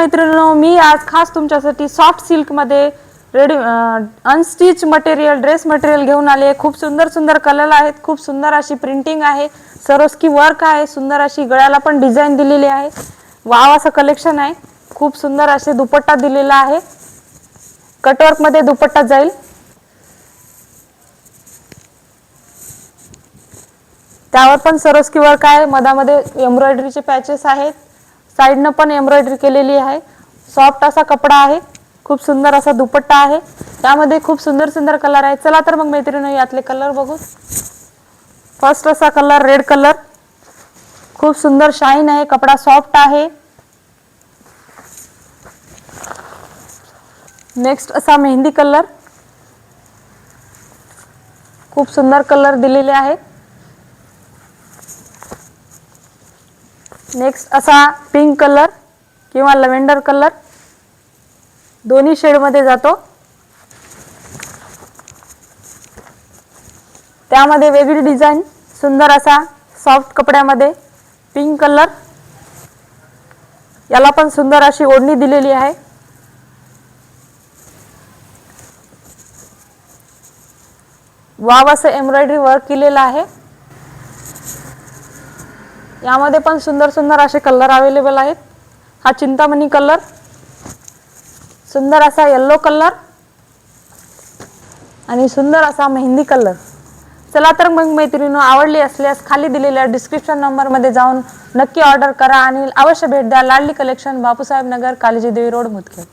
मैत्रिणींनो, मी आज खास तुमच्यासाठी सॉफ्ट सिल्क मध्ये ready unstitch material dress material घेऊन आले. खूप सुंदर सुंदर कलर आहेत, खूप सुंदर अशी प्रिंटिंग आहे, सरोस्की वर्क आहे, सुंदर अशी गळ्याला पण डिझाईन दिलेली आहे. वाव असं कलेक्शन आहे. खूप सुंदर असे दुपट्टा दिलेला आहे. कटवर्क मध्ये दुपट्टा जाईल. त्यावर पण सरोस्की वर्क आहे. मधामध्ये एम्ब्रॉयडरीचे पॅचेस आहेत. साइडनं पण एम्ब्रॉयडरी केलेली आहे. सॉफ्ट असा कपडा आहे. खूप सुंदर असा दुपट्टा आहे. त्यामध्ये खूप सुंदर सुंदर कलर आहेत. चला तर मग मैत्रिणींनो, यातले कलर बघू. फर्स्ट असा कलर रेड कलर, खूप सुंदर शाईन आहे, कपडा सॉफ्ट आहे. नेक्स्ट असा मेहंदी कलर, खूप सुंदर कलर दिलेले आहेत. नेक्स्ट असा पिंक कलर किंवा लव्हेंडर कलर, दोन्ही शेड मध्ये जातो. त्यामध्ये वेगळी डिझाईन, सुंदर असा सॉफ्ट कपड्यामध्ये पिंक कलर. याला पण सुंदर अशी ओढणी दिलेली आहे. वाव असं एम्ब्रॉयडरी वर्क केलेलं आहे. यामध्ये पण सुंदर सुंदर असे कलर अवेलेबल आहेत. हा चिंतामणी कलर, सुंदर असा येलो कलर आणि सुंदर असा मेहंदी कलर. चला तर मग मैत्रिणींनो, आवडली असल्यास खाली दिलेल्या डिस्क्रिप्शन नंबर मध्ये जाऊन नक्की ऑर्डर करा आणि अवश्य भेट द्या. लाडली कलेक्शन, बापूसाहेब नगर, कालिजीदेवी रोड, मुदखेड.